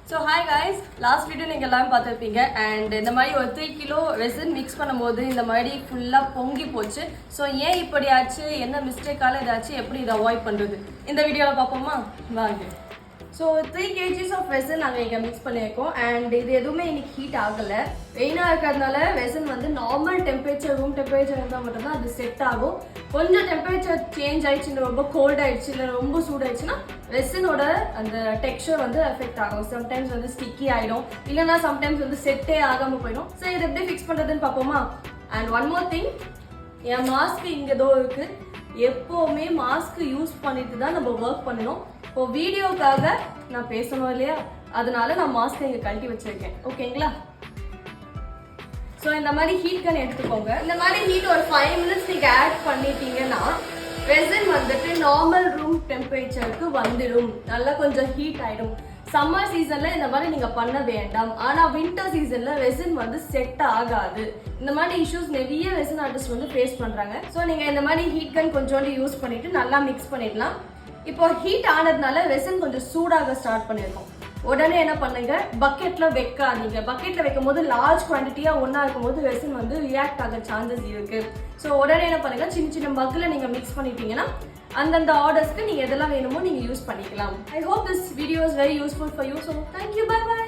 So hi guys, last video நீங்க எல்லாரும் பார்த்திருப்பீங்க and இந்த மாதிரி ஒரு 3 கிலோ resin mix பண்ணும்போது இந்த மாதிரி ஃபுல்லா பொங்கி போச்சு. So ஏன் இப்படி ஆச்சு, என்ன மிஸ்டேக்கால இதாச்சு, எப்படி இதை அவாய்ட் பண்றது, இந்த வீடியோல பார்ப்போமா வாங்க. So 3 kgs of resin நாங்கள் இங்கே மிக்ஸ் பண்ணியிருக்கோம் and இது எதுவுமே இன்னைக்கு ஹீட் ஆகலை. வெயினாக இருக்கிறதுனால resin வந்து நார்மல் டெம்பரேச்சர் ரூம் டெம்பரேச்சர் இருந்தால் மட்டும்தான் அது செட் ஆகும். கொஞ்சம் டெம்பரேச்சர் சேஞ்ச் ஆயிடுச்சு, ரொம்ப கோல்ட் ஆயிடுச்சு, இல்லை ரொம்ப சூடாயிடுச்சுன்னா ரெசினோட அந்த டெக்ஸ்சர் வந்து எஃபெக்ட் ஆகும். சம்டைம்ஸ் வந்து ஸ்டிக்கி ஆகிடும், இல்லைனா சம்டைம்ஸ் வந்து செட்டே ஆகாமல் போயிடும். ஸோ இதை எப்படி ஃபிக்ஸ் பண்ணுறதுன்னு பார்ப்போமா. And one more thing, N mask இங்கே ஏதோ இருக்குது. எப்போவுமே மாஸ்க் யூஸ் பண்ணிட்டு தான் நம்ம ஒர்க் பண்ணணும். இப்போ வீடியோக்காக நான் பேசணும் இல்லையா, அதனால நான் மாஸ்க் இங்கே கழட்டி வச்சிருக்கேன். ஓகேங்களா? ஸோ இந்த மாதிரி ஹீட் கன் எடுத்துக்கோங்க. இந்த மாதிரி ஹீட் ஒரு 5 மினிட்ஸ் நீங்கள் ஆட் பண்ணிட்டீங்கன்னா ரெசின் வந்துட்டு நார்மல் ரூம் டெம்பரேச்சருக்கு வந்துடும். நல்லா கொஞ்சம் ஹீட் ஆகிடும். சம்மர் சீசன்ல இந்த மாதிரி நீங்க பண்ண வேண்டாம். ஆனா வின்டர் சீசன்ல ரெசின் வந்து செட் ஆகாது. இந்த மாதிரி இஷ்யூஸ் நிறைய ரெசின் ஆர்டிஸ்ட் வந்து ஃபேஸ் பண்றாங்க. ஸோ நீங்க இந்த மாதிரி ஹீட் கன் கொஞ்சோண்டு யூஸ் பண்ணிட்டு நல்லா மிக்ஸ் பண்ணிடலாம். இப்போ ஹீட் ஆனதுனால ரெசின் கொஞ்சம் சூடாக ஸ்டார்ட் பண்ணிருக்கோம். உடனே என்ன பண்ணுங்க, பக்கெட்ல வைக்காதீங்க. பக்கெட்ல வைக்கும் போது லார்ஜ் குவான்டிட்டியா ஒன்னா இருக்கும் போது ரெசின் வந்து ரியாக்ட் ஆக சான்சஸ் இருக்கு. ஸோ உடனே என்ன பண்ணுங்க, சின்ன சின்ன மக்ல நீங்க மிக்ஸ் பண்ணிட்டீங்கன்னா அந்தந்த ஆர்டர்ஸ்க்கு நீங்க எதெல்லாம் வேணுமோ நீங்க யூஸ் பண்ணிக்கலாம். I hope this video is very useful for you. So thank you, bye by.